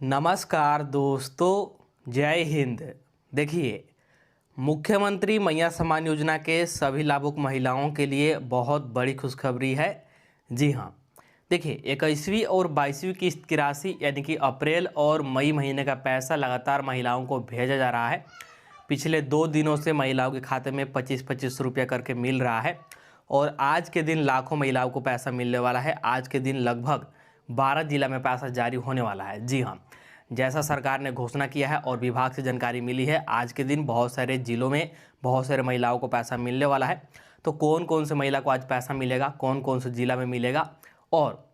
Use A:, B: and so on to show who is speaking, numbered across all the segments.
A: नमस्कार दोस्तों, जय हिंद। देखिए, मुख्यमंत्री मैया सम्मान योजना के सभी लाभुक महिलाओं के लिए बहुत बड़ी खुशखबरी है। जी हाँ, देखिए 21वीं और 22वीं किस्त की राशि यानी कि अप्रैल और मई महीने का पैसा लगातार महिलाओं को भेजा जा रहा है। पिछले 2 दिनों से महिलाओं के खाते में 25-25 रुपया करके मिल रहा है और आज के दिन लाखों महिलाओं को पैसा मिलने वाला है। आज के दिन लगभग 12 जिला में पैसा जारी होने वाला है। जी हाँ, जैसा सरकार ने घोषणा किया है और विभाग से जानकारी मिली है, आज के दिन बहुत सारे जिलों में बहुत सारे महिलाओं को पैसा मिलने वाला है। तो कौन कौन से महिला को आज पैसा मिलेगा, कौन कौन से जिला में मिलेगा और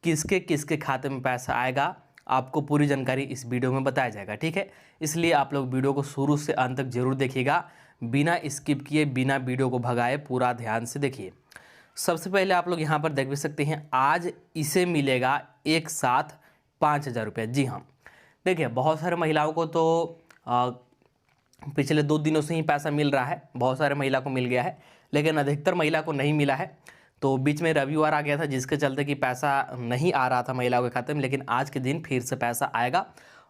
A: किसके किसके खाते में पैसा आएगा, आपको पूरी जानकारी इस वीडियो में बताया जाएगा। ठीक है, इसलिए आप लोग वीडियो को शुरू से अंत तक जरूर देखिएगा, बिना स्किप किए, बिना वीडियो को भगाए पूरा ध्यान से देखिए। सबसे पहले आप लोग यहाँ पर देख भी सकते हैं, आज इसे मिलेगा एक साथ 5,000 रुपये। जी हाँ, देखिए बहुत सारे महिलाओं को तो पिछले 2 दिनों से ही पैसा मिल रहा है, बहुत सारे महिला को मिल गया है, लेकिन अधिकतर महिला को नहीं मिला है। तो बीच में रविवार आ गया था, जिसके चलते कि पैसा नहीं आ रहा था महिलाओं के खाते में, लेकिन आज के दिन फिर से पैसा आएगा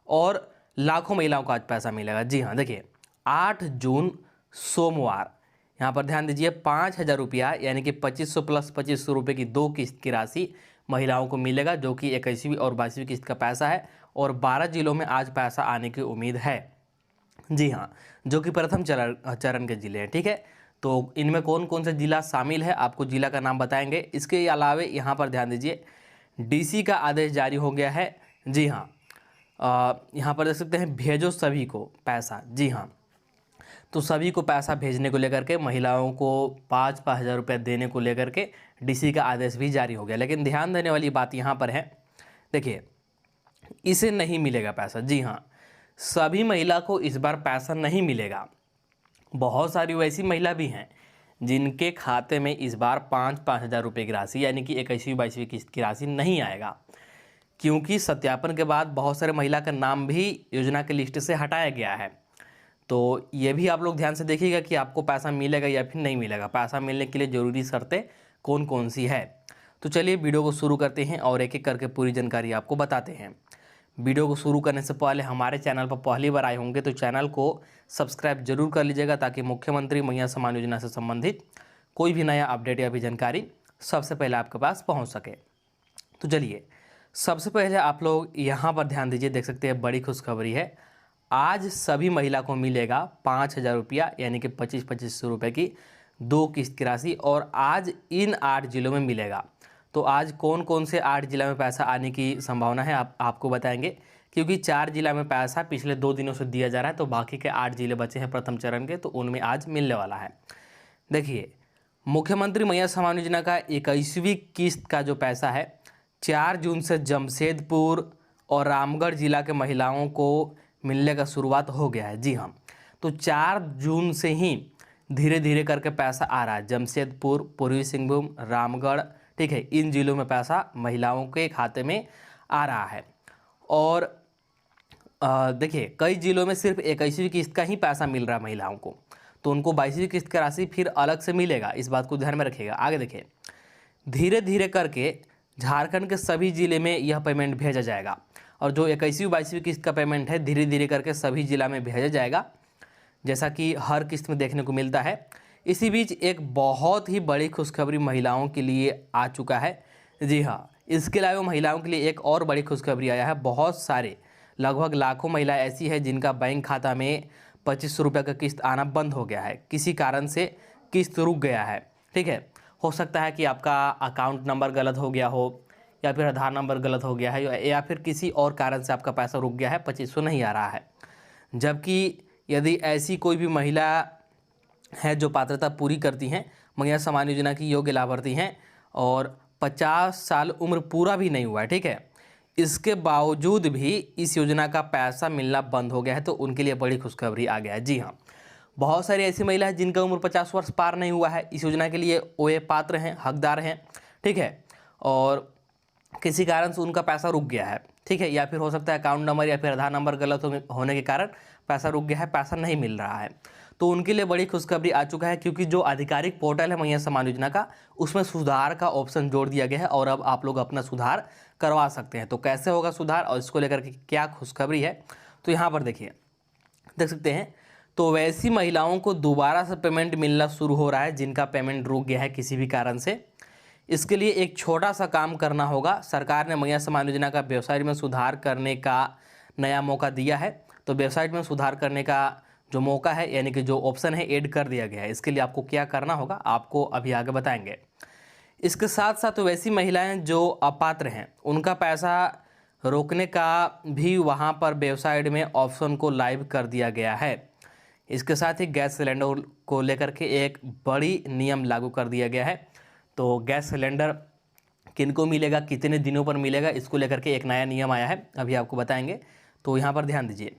A: और लाखों महिलाओं को आज पैसा मिलेगा। जी हाँ, देखिए 8 जून सोमवार, यहाँ पर ध्यान दीजिए, 5,000 रुपया यानी कि 2500 प्लस 2500 रुपये की 2 किस्त की राशि महिलाओं को मिलेगा, जो कि 21वीं और 22वीं किस्त का पैसा है और 12 जिलों में आज पैसा आने की उम्मीद है। जी हाँ, जो कि प्रथम चरण के जिले हैं। ठीक है, तो इनमें कौन कौन से जिला शामिल है, आपको जिला का नाम बताएंगे। इसके अलावे यहाँ पर ध्यान दीजिए, डीसी का आदेश जारी हो गया है। जी हाँ, यहाँ पर देख सकते हैं, भेजो सभी को पैसा। जी हाँ, तो सभी को पैसा भेजने को लेकर के, महिलाओं को 5,000 रुपये देने को लेकर के डीसी का आदेश भी जारी हो गया। लेकिन ध्यान देने वाली बात यहाँ पर है, देखिए इसे नहीं मिलेगा पैसा। जी हाँ, सभी महिला को इस बार पैसा नहीं मिलेगा। बहुत सारी वैसी महिला भी हैं जिनके खाते में इस बार 5,000 रुपये की राशि यानी कि 21वीं 22वीं किस्त की राशि नहीं आएगा, क्योंकि सत्यापन के बाद बहुत सारे महिला का नाम भी योजना के लिस्ट से हटाया गया है। तो ये भी आप लोग ध्यान से देखिएगा कि आपको पैसा मिलेगा या फिर नहीं मिलेगा। पैसा मिलने के लिए ज़रूरी शर्तें कौन कौन सी है। तो चलिए वीडियो को शुरू करते हैं और एक एक करके पूरी जानकारी आपको बताते हैं। वीडियो को शुरू करने से पहले हमारे चैनल पर पहली बार आए होंगे तो चैनल को सब्सक्राइब जरूर कर लीजिएगा, ताकि मुख्यमंत्री मैया सम्मान योजना से संबंधित कोई भी नया अपडेट या भी जानकारी सबसे पहले आपके पास पहुँच सके। तो चलिए, सबसे पहले आप लोग यहाँ पर ध्यान दीजिए, देख सकते हैं बड़ी खुशखबरी है। आज सभी महिला को मिलेगा 5,000 रुपया यानी कि 25-25 रुपये की 2 किस्त की राशि और आज इन 8 जिलों में मिलेगा। तो आज कौन कौन से 8 जिला में पैसा आने की संभावना है आपको बताएंगे, क्योंकि 4 जिला में पैसा पिछले 2 दिनों से दिया जा रहा है, तो बाकी के 8 जिले बचे हैं प्रथम चरण के, तो उनमें आज मिलने वाला है। देखिए, मुख्यमंत्री मैया सम्मान योजना का 21वीं किस्त का जो पैसा है, 4 जून से जमशेदपुर और रामगढ़ जिला के महिलाओं को मिलने का शुरुआत हो गया है। जी हाँ, तो 4 जून से ही धीरे धीरे करके पैसा आ रहा है। जमशेदपुर, पूर्वी सिंहभूम, रामगढ़, ठीक है, इन जिलों में पैसा महिलाओं के खाते में आ रहा है। और देखिए कई जिलों में सिर्फ 21वीं किस्त का ही पैसा मिल रहा है महिलाओं को, तो उनको 22वीं किस्त की राशि फिर अलग से मिलेगा। इस बात को ध्यान में रखिएगा। आगे देखिए, धीरे धीरे करके झारखंड के सभी जिले में यह पेमेंट भेजा जाएगा और जो 21वीं 22वीं किस्त का पेमेंट है धीरे धीरे करके सभी जिला में भेजा जाएगा, जैसा कि हर किस्त में देखने को मिलता है। इसी बीच एक बहुत ही बड़ी खुशखबरी महिलाओं के लिए आ चुका है। जी हाँ, इसके अलावा महिलाओं के लिए एक और बड़ी खुशखबरी आया है। बहुत सारे, लगभग लाखों महिलाएं ऐसी है जिनका बैंक खाता में 2500 रुपये का किस्त आना बंद हो गया है, किसी कारण से किस्त रुक गया है। ठीक है, हो सकता है कि आपका अकाउंट नंबर गलत हो गया हो, या फिर आधार नंबर गलत हो गया है, या फिर किसी और कारण से आपका पैसा रुक गया है, 2500 नहीं आ रहा है। जबकि यदि ऐसी कोई भी महिला है जो पात्रता पूरी करती हैं, मैया सम्मान योजना की योग्य लाभार्थी हैं और 50 साल उम्र पूरा भी नहीं हुआ है, ठीक है, इसके बावजूद भी इस योजना का पैसा मिलना बंद हो गया है, तो उनके लिए बड़ी खुशखबरी आ गया है। जी हाँ, बहुत सारी ऐसी महिला है जिनका उम्र 50 वर्ष पार नहीं हुआ है, इस योजना के लिए वे पात्र हैं, हकदार हैं। ठीक है, और किसी कारण से उनका पैसा रुक गया है। ठीक है, या फिर हो सकता है अकाउंट नंबर या फिर आधार नंबर गलत होने के कारण पैसा रुक गया है, पैसा नहीं मिल रहा है। तो उनके लिए बड़ी खुशखबरी आ चुका है, क्योंकि जो आधिकारिक पोर्टल है मैया सम्मान योजना का, उसमें सुधार का ऑप्शन जोड़ दिया गया है और अब आप लोग अपना सुधार करवा सकते हैं। तो कैसे होगा सुधार और इसको लेकर के क्या खुशखबरी है, तो यहाँ पर देखिए, देख सकते हैं। तो वैसी महिलाओं को दोबारा से पेमेंट मिलना शुरू हो रहा है जिनका पेमेंट रुक गया है किसी भी कारण से। इसके लिए एक छोटा सा काम करना होगा। सरकार ने मैया सम्मान योजना का वेबसाइट में सुधार करने का नया मौका दिया है। तो वेबसाइट में सुधार करने का जो मौका है, यानी कि जो ऑप्शन है, ऐड कर दिया गया है। इसके लिए आपको क्या करना होगा, आपको अभी आगे बताएंगे। इसके साथ साथ वैसी महिलाएं जो अपात्र हैं, उनका पैसा रोकने का भी वहां पर वेबसाइट में ऑप्शन को लाइव कर दिया गया है। इसके साथ ही गैस सिलेंडर को लेकर के एक बड़ी नियम लागू कर दिया गया है। तो गैस सिलेंडर किनको मिलेगा, कितने दिनों पर मिलेगा, इसको लेकर के एक नया नियम आया है, अभी आपको बताएंगे। तो यहाँ पर ध्यान दीजिए।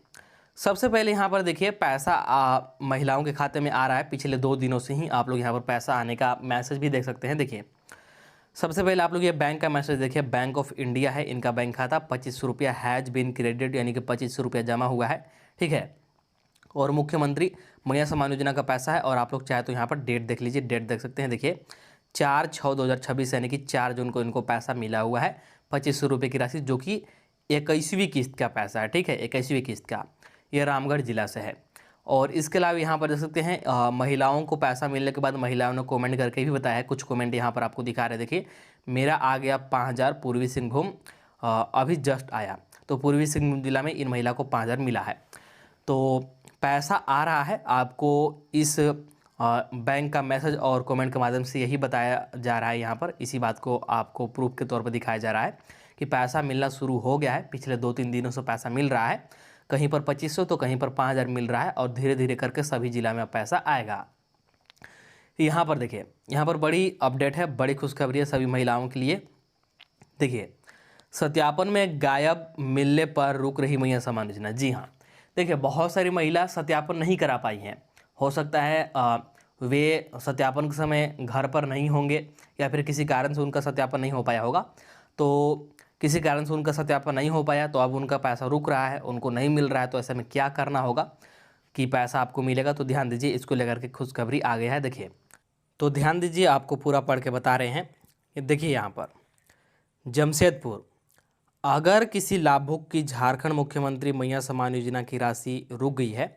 A: सबसे पहले यहाँ पर देखिए, पैसा महिलाओं के खाते में आ रहा है। पिछले 2 दिनों से ही आप लोग यहाँ पर पैसा आने का मैसेज भी देख सकते हैं। देखिए, सबसे पहले आप लोग ये बैंक का मैसेज देखिए, बैंक ऑफ इंडिया है इनका बैंक खाता, 2500 रुपया हैज़ बीन क्रेडिट, यानी कि 2500 रुपया जमा हुआ है, ठीक है। और मुख्यमंत्री मैया सम्मान योजना का पैसा है। और आप लोग चाहे तो यहाँ पर डेट देख लीजिए, डेट देख सकते हैं। देखिए 4/6/2026 यानी कि 4 जून को इनको पैसा मिला हुआ है 2500 रुपये की राशि, जो कि 21वीं किस्त का पैसा है, ठीक है, 21वीं किस्त का। ये रामगढ़ जिला से है। और इसके अलावा यहाँ पर देख सकते हैं, महिलाओं को पैसा मिलने के बाद महिलाओं ने कमेंट करके भी बताया है। कुछ कमेंट यहाँ पर आपको दिखा रहे हैं। देखिए, मेरा आ गया 5000, पूर्वी सिंहभूम अभी जस्ट आया। तो पूर्वी सिंहभूम जिला में इन महिला को 5000 मिला है। तो पैसा आ रहा है, आपको इस बैंक का मैसेज और कमेंट के माध्यम से यही बताया जा रहा है। यहाँ पर इसी बात को आपको प्रूफ के तौर पर दिखाया जा रहा है कि पैसा मिलना शुरू हो गया है। पिछले 2-3 दिनों से पैसा मिल रहा है, कहीं पर 2500 तो कहीं पर 5000 मिल रहा है, और धीरे धीरे करके सभी जिला में पैसा आएगा। यहाँ पर देखिए, यहाँ पर बड़ी अपडेट है, बड़ी खुशखबरी है सभी महिलाओं के लिए। देखिए, सत्यापन में गायब मिलने पर रुक रही मैया सम्मान योजना। जी हाँ, देखिए, बहुत सारी महिला सत्यापन नहीं करा पाई हैं। हो सकता है वे सत्यापन के समय घर पर नहीं होंगे, या फिर किसी कारण से उनका सत्यापन नहीं हो पाया होगा। तो किसी कारण से उनका सत्यापन नहीं हो पाया, तो अब उनका पैसा रुक रहा है, उनको नहीं मिल रहा है। तो ऐसे में क्या करना होगा कि पैसा आपको मिलेगा। तो ध्यान दीजिए, इसको लेकर के खुशखबरी आ गया है। देखिए, तो ध्यान दीजिए, आपको पूरा पढ़ के बता रहे हैं। देखिए, यहाँ पर जमशेदपुर, अगर किसी लाभुक की झारखंड मुख्यमंत्री मैया सम्मान योजना की राशि रुक गई है,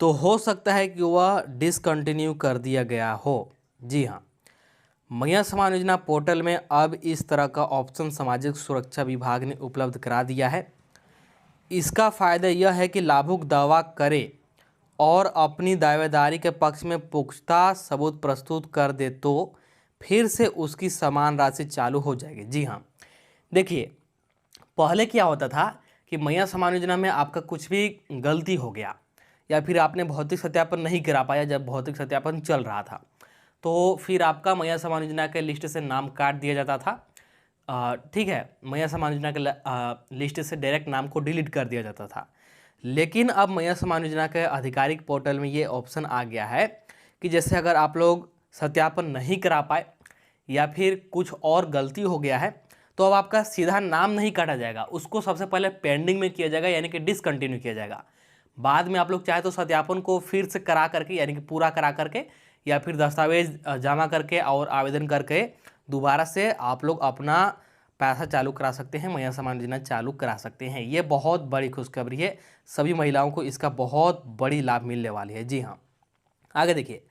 A: तो हो सकता है कि वह डिसकंटिन्यू कर दिया गया हो। जी हाँ, मैया सम्मान योजना पोर्टल में अब इस तरह का ऑप्शन सामाजिक सुरक्षा विभाग ने उपलब्ध करा दिया है। इसका फ़ायदा यह है कि लाभुक दावा करे और अपनी दावेदारी के पक्ष में पुख्ता सबूत प्रस्तुत कर दे, तो फिर से उसकी समान राशि चालू हो जाएगी। जी हाँ, देखिए, पहले क्या होता था कि मैया सम्मान योजना में आपका कुछ भी गलती हो गया, या फिर आपने भौतिक सत्यापन नहीं करा पाया जब भौतिक सत्यापन चल रहा था, तो फिर आपका मैया सम्मान योजना के लिस्ट से नाम काट दिया जाता था। ठीक है, मैया सम्मान योजना के लिस्ट से डायरेक्ट नाम को डिलीट कर दिया जाता था। लेकिन अब मैया सम्मान योजना के आधिकारिक पोर्टल में ये ऑप्शन आ गया है कि जैसे अगर आप लोग सत्यापन नहीं करा पाए या फिर कुछ और गलती हो गया है, तो अब आपका सीधा नाम नहीं काटा जाएगा, उसको सबसे पहले पेंडिंग में किया जाएगा, यानी कि डिसकंटिन्यू किया जाएगा। बाद में आप लोग चाहे तो सत्यापन को फिर से करा करके, यानी कि पूरा करा करके, या फिर दस्तावेज जमा करके और आवेदन करके दोबारा से आप लोग अपना पैसा चालू करा सकते हैं, मैया सम्मान योजना चालू करा सकते हैं। ये बहुत बड़ी खुशखबरी है, सभी महिलाओं को इसका बहुत बड़ी लाभ मिलने वाली है। जी हाँ, आगे देखिए,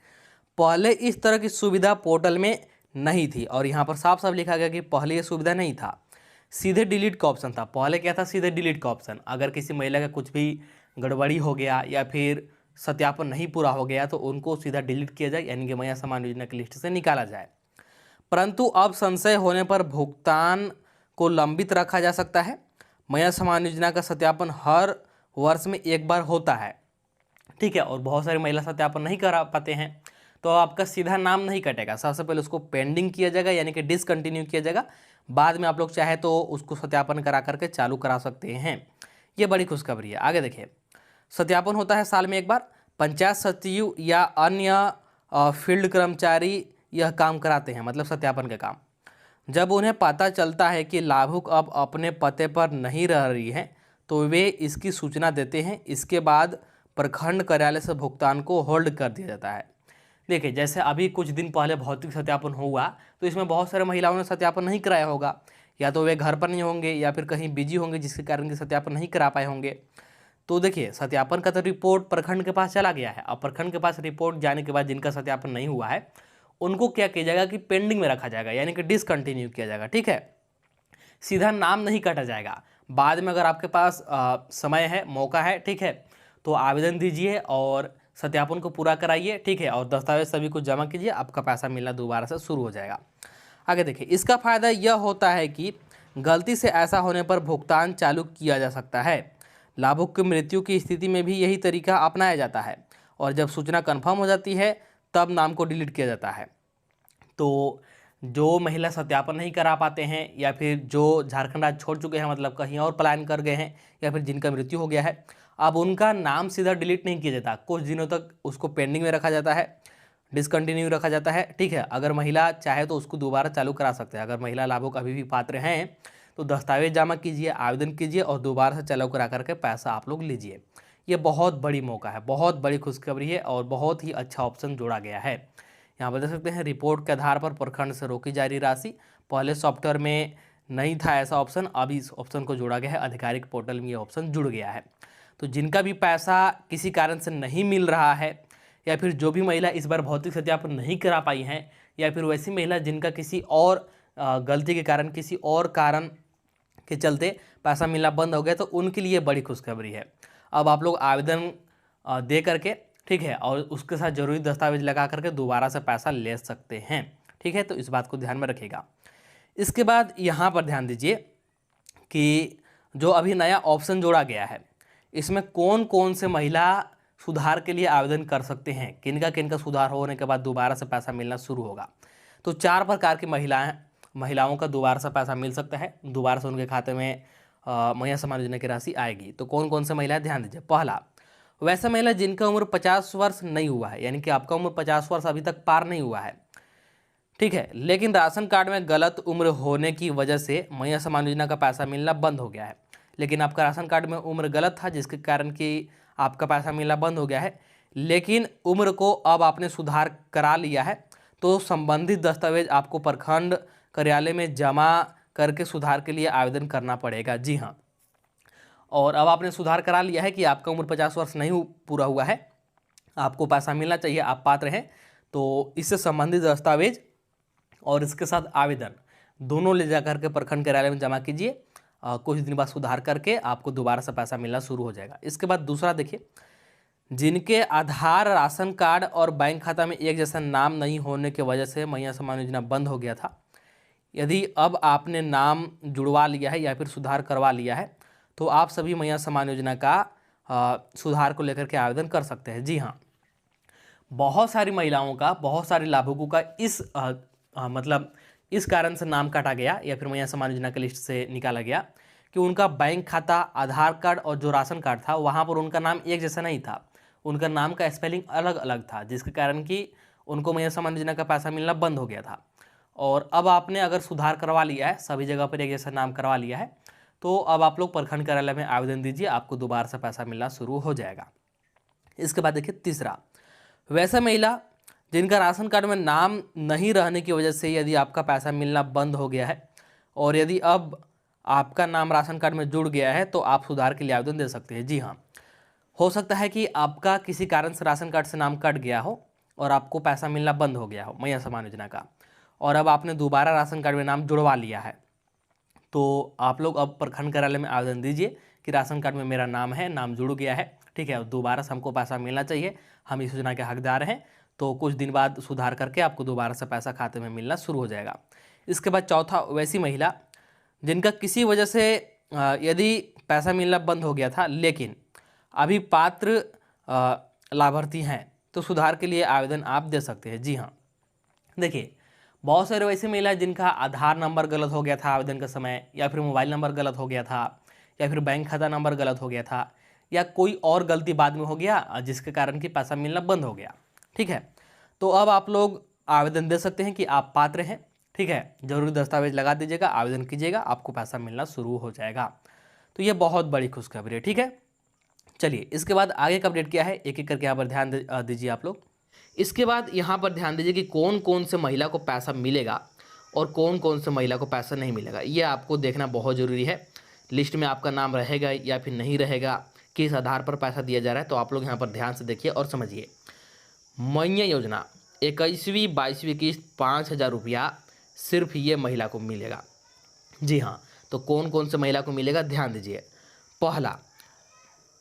A: पहले इस तरह की सुविधा पोर्टल में नहीं थी, और यहाँ पर साफ साफ लिखा गया कि पहले ये सुविधा नहीं था, सीधे डिलीट का ऑप्शन था। पहले क्या था, सीधे डिलीट का ऑप्शन। अगर किसी महिला का कुछ भी गड़बड़ी हो गया या फिर सत्यापन नहीं पूरा हो गया, तो उनको सीधा डिलीट किया जाए, यानी कि मैया सम्मान योजना की लिस्ट से निकाला जाए। परंतु अब संशय होने पर भुगतान को लंबित रखा जा सकता है। मैया सम्मान योजना का सत्यापन हर वर्ष में एक बार होता है, ठीक है, और बहुत सारी महिला सत्यापन नहीं करा पाते हैं, तो आपका सीधा नाम नहीं कटेगा। सबसे पहले उसको पेंडिंग किया जाएगा, यानी कि डिसकंटिन्यू किया जाएगा। बाद में आप लोग चाहे तो उसको सत्यापन करा करके चालू करा सकते हैं। ये बड़ी खुशखबरी है। आगे देखिए, सत्यापन होता है साल में एक बार। पंचायत सचिव या अन्य फील्ड कर्मचारी यह काम कराते हैं, मतलब सत्यापन का काम। जब उन्हें पता चलता है कि लाभुक अब अपने पते पर नहीं रह रही है, तो वे इसकी सूचना देते हैं। इसके बाद प्रखंड कार्यालय से भुगतान को होल्ड कर दिया जाता है। देखिए, जैसे अभी कुछ दिन पहले भौतिक सत्यापन हुआ, तो इसमें बहुत सारे महिलाओं ने सत्यापन नहीं कराया होगा, या तो वे घर पर नहीं होंगे या फिर कहीं बिजी होंगे, जिसके कारण कि सत्यापन नहीं करा पाए होंगे। तो देखिए, सत्यापन का तो रिपोर्ट प्रखंड के पास चला गया है। अब प्रखंड के पास रिपोर्ट जाने के बाद जिनका सत्यापन नहीं हुआ है उनको क्या किया जाएगा कि पेंडिंग में रखा जाएगा, यानी कि डिसकंटिन्यू किया जाएगा। ठीक है, सीधा नाम नहीं काटा जाएगा। बाद में अगर आपके पास समय है, मौका है, ठीक है, तो आवेदन दीजिए और सत्यापन को पूरा कराइए। ठीक है, और दस्तावेज सभी कुछ जमा कीजिए, आपका पैसा मिलना दोबारा से शुरू हो जाएगा। आगे देखिए, इसका फायदा यह होता है कि गलती से ऐसा होने पर भुगतान चालू किया जा सकता है। लाभुक की मृत्यु की स्थिति में भी यही तरीका अपनाया जाता है, और जब सूचना कन्फर्म हो जाती है तब नाम को डिलीट किया जाता है। तो जो महिला सत्यापन नहीं करा पाते हैं, या फिर जो झारखंड राज्य छोड़ चुके हैं, मतलब कहीं और पलायन कर गए हैं, या फिर जिनका मृत्यु हो गया है, अब उनका नाम सीधा डिलीट नहीं किया जाता, कुछ दिनों तक उसको पेंडिंग में रखा जाता है, डिसकंटिन्यू रखा जाता है। ठीक है, अगर महिला चाहे तो उसको दोबारा चालू करा सकते हैं। अगर महिला लाभुक अभी भी पात्र हैं तो दस्तावेज जमा कीजिए, आवेदन कीजिए और दोबारा से चालू करा करके पैसा आप लोग लीजिए। ये बहुत बड़ी मौका है, बहुत बड़ी खुशखबरी है, और बहुत ही अच्छा ऑप्शन जोड़ा गया है। यहाँ पर देख सकते हैं, रिपोर्ट के आधार पर प्रखंड से रोकी जा रही राशि। पहले सॉफ्टवेयर में नहीं था ऐसा ऑप्शन, अब इस ऑप्शन को जोड़ा गया है, आधिकारिक पोर्टल में ये ऑप्शन जुड़ गया है। तो जिनका भी पैसा किसी कारण से नहीं मिल रहा है, या फिर जो भी महिला इस बार भौतिक सत्यापन नहीं करा पाई हैं, या फिर वैसी महिला जिनका किसी और गलती के कारण, किसी और कारण के चलते पैसा मिलना बंद हो गया, तो उनके लिए बड़ी खुशखबरी है। अब आप लोग आवेदन दे करके, ठीक है, और उसके साथ जरूरी दस्तावेज लगा करके दोबारा से पैसा ले सकते हैं। ठीक है, तो इस बात को ध्यान में रखिएगा। इसके बाद यहाँ पर ध्यान दीजिए कि जो अभी नया ऑप्शन जोड़ा गया है, इसमें कौन कौन से महिला सुधार के लिए आवेदन कर सकते हैं, किनका किनका सुधार होने के बाद दोबारा से पैसा मिलना शुरू होगा। तो 4 प्रकार की महिलाओं का दोबारा से पैसा मिल सकता है, दोबारा से उनके खाते में महिला सम्मान योजना की राशि आएगी। तो कौन कौन से महिलाएं, ध्यान दीजिए। पहला, वैसा महिला जिनका उम्र 50 वर्ष नहीं हुआ है, यानी कि आपका उम्र 50 वर्ष अभी तक पार नहीं हुआ है, ठीक है, लेकिन राशन कार्ड में गलत उम्र होने की वजह से महिला सम्मान योजना का पैसा मिलना बंद हो गया है। लेकिन आपका राशन कार्ड में उम्र गलत था, जिसके कारण कि आपका पैसा मिलना बंद हो गया है, लेकिन उम्र को अब आपने सुधार करा लिया है, तो संबंधित दस्तावेज आपको प्रखंड कार्यालय में जमा करके सुधार के लिए आवेदन करना पड़ेगा। जी हाँ, और अब आपने सुधार करा लिया है कि आपका उम्र 50 वर्ष नहीं पूरा हुआ है, आपको पैसा मिलना चाहिए, आप पात्र हैं, तो इससे संबंधित दस्तावेज और इसके साथ आवेदन दोनों ले जा करके प्रखंड कार्यालय में जमा कीजिए। कुछ दिन बाद सुधार करके आपको दोबारा से पैसा मिलना शुरू हो जाएगा। इसके बाद दूसरा देखिए, जिनके आधार, राशन कार्ड और बैंक खाता में एक जैसा नाम नहीं होने की वजह से महिला सम्मान योजना बंद हो गया था, यदि अब आपने नाम जुड़वा लिया है या फिर सुधार करवा लिया है, तो आप सभी महिला सम्मान योजना का सुधार को लेकर के आवेदन कर सकते हैं। जी हाँ, बहुत सारी महिलाओं का, बहुत सारे लाभुकों का मतलब इस कारण से नाम काटा गया या फिर महिला सम्मान योजना की लिस्ट से निकाला गया कि उनका बैंक खाता, आधार कार्ड और जो राशन कार्ड था वहाँ पर उनका नाम एक जैसा नहीं था, उनका नाम का स्पेलिंग अलग अलग था, जिसके कारण कि उनको महिला सम्मान योजना का पैसा मिलना बंद हो गया था। और अब आपने अगर सुधार करवा लिया है, सभी जगह पर एक जैसा नाम करवा लिया है, तो अब आप लोग प्रखंड कार्यालय में आवेदन दीजिए, आपको दोबारा से पैसा मिलना शुरू हो जाएगा। इसके बाद देखिए तीसरा, वैसा महिला जिनका राशन कार्ड में नाम नहीं रहने की वजह से यदि आपका पैसा मिलना बंद हो गया है, और यदि अब आपका नाम राशन कार्ड में जुड़ गया है, तो आप सुधार के लिए आवेदन दे सकते हैं। जी हाँ, हो सकता है कि आपका किसी कारण से राशन कार्ड से नाम कट गया हो और आपको पैसा मिलना बंद हो गया हो महिला सम्मान योजना का, और अब आपने दोबारा राशन कार्ड में नाम जुड़वा लिया है, तो आप लोग अब प्रखंड कार्यालय में आवेदन दीजिए कि राशन कार्ड में मेरा नाम है, नाम जुड़ गया है, ठीक है, दोबारा से हमको पैसा मिलना चाहिए, हम इस योजना के हकदार हैं। तो कुछ दिन बाद सुधार करके आपको दोबारा से पैसा खाते में मिलना शुरू हो जाएगा। इसके बाद चौथा, वैसी महिला जिनका किसी वजह से यदि पैसा मिलना बंद हो गया था लेकिन अभी पात्र लाभार्थी हैं, तो सुधार के लिए आवेदन आप दे सकते हैं। जी हाँ, देखिए बहुत सारे वैसे महिलाएं जिनका आधार नंबर गलत हो गया था आवेदन के समय, या फिर मोबाइल नंबर गलत हो गया था, या फिर बैंक खाता नंबर गलत हो गया था, या कोई और गलती बाद में हो गया जिसके कारण कि पैसा मिलना बंद हो गया, ठीक है, तो अब आप लोग आवेदन दे सकते हैं कि आप पात्र हैं, ठीक है, जरूरी दस्तावेज लगा दीजिएगा, आवेदन कीजिएगा, आपको पैसा मिलना शुरू हो जाएगा। तो ये बहुत बड़ी खुशखबरी है, ठीक है। चलिए इसके बाद आगे का अपडेट क्या है, एक एक करके यहाँ पर ध्यान दीजिए आप लोग। इसके बाद यहाँ पर ध्यान दीजिए कि कौन कौन से महिला को पैसा मिलेगा और कौन कौन से महिला को पैसा नहीं मिलेगा, ये आपको देखना बहुत ज़रूरी है। लिस्ट में आपका नाम रहेगा या फिर नहीं रहेगा, किस आधार पर पैसा दिया जा रहा है, तो आप लोग यहाँ पर ध्यान से देखिए और समझिए। मैया योजना 21वीं 22वीं किस्त 5,000 रुपया सिर्फ ये महिला को मिलेगा। जी हाँ, तो कौन कौन से महिला को मिलेगा ध्यान दीजिए। पहला,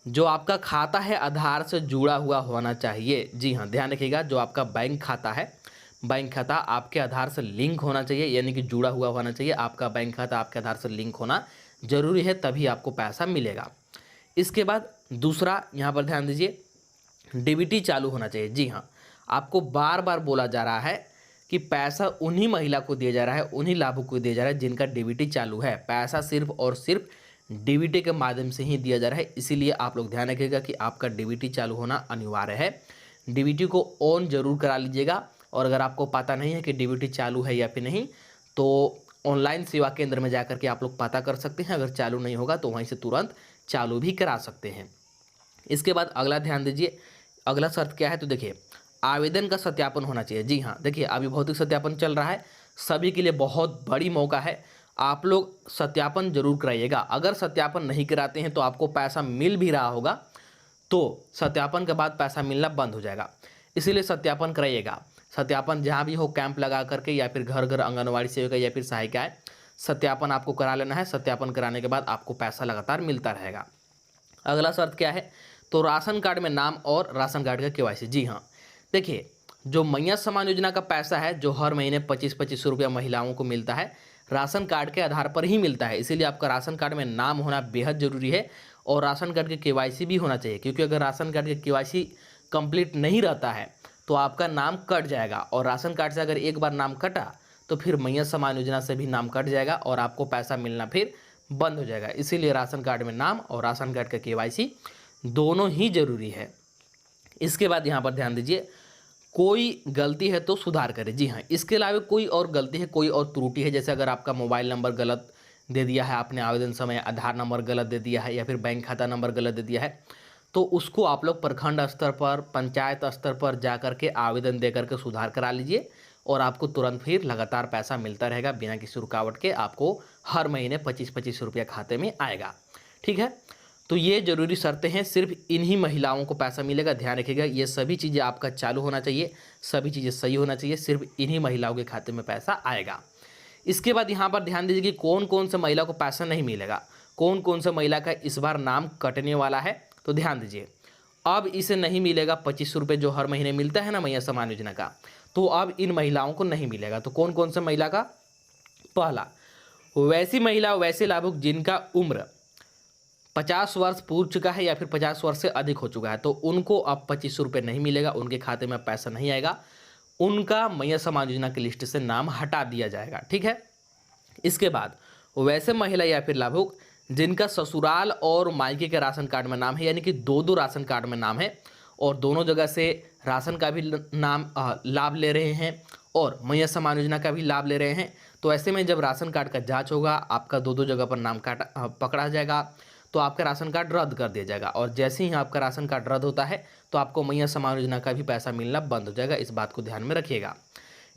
A: जो आपका खाता है आधार से जुड़ा हुआ होना चाहिए। जी हाँ, ध्यान रखिएगा, जो आपका बैंक खाता है, बैंक खाता आपके आधार से लिंक होना चाहिए, यानी कि जुड़ा हुआ होना चाहिए। आपका बैंक खाता आपके आधार से लिंक होना जरूरी है, तभी आपको पैसा मिलेगा। इसके बाद दूसरा यहाँ पर ध्यान दीजिए, डीबीटी चालू होना चाहिए। जी हाँ, आपको बार बार बोला जा रहा है कि पैसा उन्हीं महिला को दिया जा रहा है, उन्हीं लाभुक को दिया जा रहा है जिनका डीबीटी चालू है। पैसा सिर्फ और सिर्फ डीबीटी के माध्यम से ही दिया जा रहा है, इसीलिए आप लोग ध्यान रखिएगा कि आपका डीबीटी चालू होना अनिवार्य है। डीबीटी को ऑन जरूर करा लीजिएगा, और अगर आपको पता नहीं है कि डीबीटी चालू है या फिर नहीं, तो ऑनलाइन सेवा केंद्र में जाकर के आप लोग पता कर सकते हैं। अगर चालू नहीं होगा तो वहीं से तुरंत चालू भी करा सकते हैं। इसके बाद अगला ध्यान दीजिए, अगला शर्त क्या है, तो देखिए आवेदन का सत्यापन होना चाहिए। जी हाँ, देखिए अभी भौतिक सत्यापन चल रहा है, सभी के लिए बहुत बड़ी मौका है, आप लोग सत्यापन जरूर कराइएगा। अगर सत्यापन नहीं कराते हैं तो आपको पैसा मिल भी रहा होगा, तो सत्यापन के बाद पैसा मिलना बंद हो जाएगा, इसीलिए सत्यापन कराइएगा। सत्यापन जहाँ भी हो कैंप लगा करके, या फिर घर घर आंगनवाड़ी सेविका या फिर सहायिकाएं, सत्यापन आपको करा लेना है। सत्यापन कराने के बाद आपको पैसा लगातार मिलता रहेगा। अगला शर्त क्या है, तो राशन कार्ड में नाम और राशन कार्ड का केवाईसी। जी हाँ, देखिए जो मैया सम्मान योजना का पैसा है, जो हर महीने 25-25 रुपया महिलाओं को मिलता है, राशन कार्ड के आधार पर ही मिलता है। इसीलिए आपका राशन कार्ड में नाम होना बेहद ज़रूरी है, और राशन कार्ड के केवाईसी भी होना चाहिए, क्योंकि अगर राशन कार्ड के केवाईसी कंप्लीट नहीं रहता है तो आपका नाम कट जाएगा, और राशन कार्ड से अगर एक बार नाम कटा तो फिर मैया सम्मान योजना से भी नाम कट जाएगा और आपको पैसा मिलना फिर बंद हो जाएगा। इसीलिए राशन कार्ड में नाम और राशन कार्ड का केवाईसी दोनों ही जरूरी है। इसके बाद यहाँ पर ध्यान दीजिए, कोई गलती है तो सुधार करें। जी हाँ, इसके अलावा कोई और गलती है, कोई और त्रुटि है, जैसे अगर आपका मोबाइल नंबर गलत दे दिया है आपने आवेदन समय, आधार नंबर गलत दे दिया है, या फिर बैंक खाता नंबर गलत दे दिया है, तो उसको आप लोग प्रखंड स्तर पर, पंचायत स्तर पर जा कर के आवेदन दे करके सुधार करा लीजिए, और आपको तुरंत फिर लगातार पैसा मिलता रहेगा बिना किसी रुकावट के। आपको हर महीने 25-25 रुपया खाते में आएगा। ठीक है, तो ये जरूरी शर्तें हैं, सिर्फ इन्हीं महिलाओं को पैसा मिलेगा। ध्यान रखिएगा, ये सभी चीज़ें आपका चालू होना चाहिए, सभी चीज़ें सही होना चाहिए, सिर्फ इन्हीं महिलाओं के खाते में पैसा आएगा। इसके बाद यहाँ पर ध्यान दीजिए कि कौन कौन से महिला को पैसा नहीं मिलेगा, कौन कौन से महिला का इस बार नाम कटने वाला है। तो ध्यान दीजिए, अब इसे नहीं मिलेगा 25 रुपये जो हर महीने मिलता है ना मैया सम्मान योजना का, तो अब इन महिलाओं को नहीं मिलेगा। तो कौन कौन से महिला का, पहला, वैसी महिला वैसे लाभुक जिनका उम्र 50 वर्ष पूर्व चुका है या फिर 50 वर्ष से अधिक हो चुका है, तो उनको अब 25 रुपये नहीं मिलेगा, उनके खाते में पैसा नहीं आएगा, उनका मैया सम्मान योजना की लिस्ट से नाम हटा दिया जाएगा। ठीक है, इसके बाद वैसे महिला या फिर लाभुक जिनका ससुराल और मायके के राशन कार्ड में नाम है, यानी कि दो राशन कार्ड में नाम है और दोनों जगह से राशन का भी नाम लाभ ले रहे हैं और मैया सम्मान योजना का भी लाभ ले रहे हैं, तो ऐसे में जब राशन कार्ड का जांच होगा, आपका दो जगह पर नाम पकड़ा जाएगा, तो आपका राशन कार्ड रद्द कर दिया जाएगा। और जैसे ही आपका राशन कार्ड रद्द होता है तो आपको मैया सम्मान योजना का भी पैसा मिलना बंद हो जाएगा। इस बात को ध्यान में रखिएगा।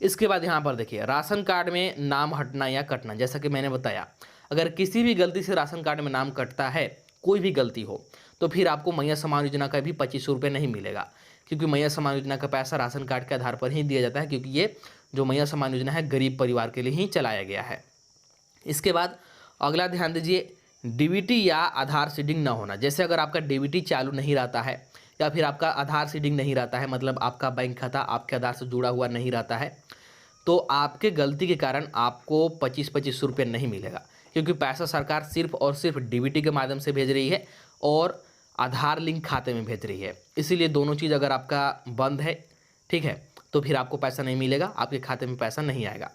A: इसके बाद यहाँ पर देखिए, राशन कार्ड में नाम हटना या कटना, जैसा कि मैंने बताया, अगर किसी भी गलती से राशन कार्ड में नाम कटता है, कोई भी गलती हो, तो फिर आपको मैया सम्मान योजना का भी 25 रुपये नहीं मिलेगा, क्योंकि मैया सम्मान योजना का पैसा राशन कार्ड के आधार पर ही दिया जाता है, क्योंकि ये जो मैया सम्मान योजना है गरीब परिवार के लिए ही चलाया गया है। इसके बाद अगला ध्यान दीजिए, डीबीटी या आधार सीडिंग न होना। जैसे अगर आपका डीबीटी चालू नहीं रहता है या फिर आपका आधार सीडिंग नहीं रहता है, मतलब आपका बैंक खाता आपके आधार से जुड़ा हुआ नहीं रहता है, तो आपके गलती के कारण आपको 25-25 रुपये नहीं मिलेगा, क्योंकि पैसा सरकार सिर्फ और सिर्फ डीबीटी के माध्यम से भेज रही है और आधार लिंक खाते में भेज रही है। इसीलिए दोनों चीज़ अगर आपका बंद है, ठीक है, तो फिर आपको पैसा नहीं मिलेगा, आपके खाते में पैसा नहीं आएगा।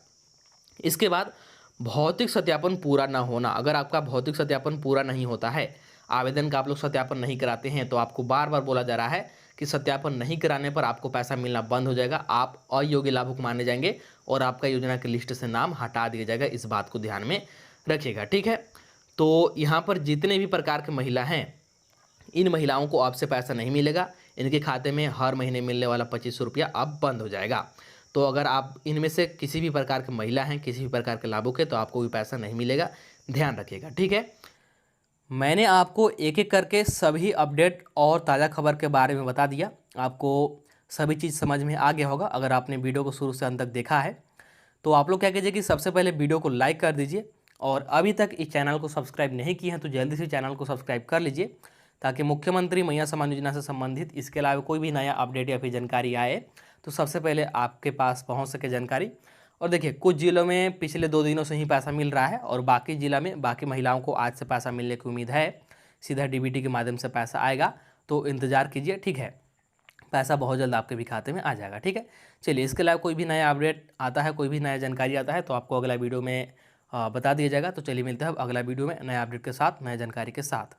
A: इसके बाद भौतिक सत्यापन पूरा ना होना। अगर आपका भौतिक सत्यापन पूरा नहीं होता है, आवेदन का आप लोग सत्यापन नहीं कराते हैं, तो आपको बार बार बोला जा रहा है कि सत्यापन नहीं कराने पर आपको पैसा मिलना बंद हो जाएगा, आप अयोग्य लाभुक माने जाएंगे और आपका योजना की लिस्ट से नाम हटा दिया जाएगा। इस बात को ध्यान में रखिएगा। ठीक है, तो यहाँ पर जितने भी प्रकार की महिला हैं, इन महिलाओं को आपसे पैसा नहीं मिलेगा। इनके खाते में हर महीने मिलने वाला 2500 रुपया अब बंद हो जाएगा। तो अगर आप इनमें से किसी भी प्रकार के महिला हैं, किसी भी प्रकार के लाभुक है, तो आपको भी पैसा नहीं मिलेगा, ध्यान रखिएगा, ठीक है। मैंने आपको एक एक करके सभी अपडेट और ताज़ा खबर के बारे में बता दिया। आपको सभी चीज़ समझ में आ गया होगा अगर आपने वीडियो को शुरू से अंत तक देखा है। तो आप लोग क्या कीजिए कि सबसे पहले वीडियो को लाइक कर दीजिए, और अभी तक इस चैनल को सब्सक्राइब नहीं किए हैं तो जल्दी से चैनल को सब्सक्राइब कर लीजिए, ताकि मुख्यमंत्री मैया सम्मान योजना से संबंधित इसके अलावा कोई भी नया अपडेट या फिर जानकारी आए तो सबसे पहले आपके पास पहुंच सके जानकारी। और देखिए, कुछ जिलों में पिछले 2 दिनों से ही पैसा मिल रहा है, और बाकी जिला में बाकी महिलाओं को आज से पैसा मिलने की उम्मीद है। सीधा डीबीटी के माध्यम से पैसा आएगा, तो इंतज़ार कीजिए, ठीक है। पैसा बहुत जल्द आपके भी खाते में आ जाएगा, ठीक है। चलिए, इसके अलावा कोई भी नया अपडेट आता है, कोई भी नया जानकारी आता है तो आपको अगला वीडियो में बता दिया जाएगा। तो चलिए, मिलते हैं अब अगला वीडियो में नया अपडेट के साथ, नया जानकारी के साथ।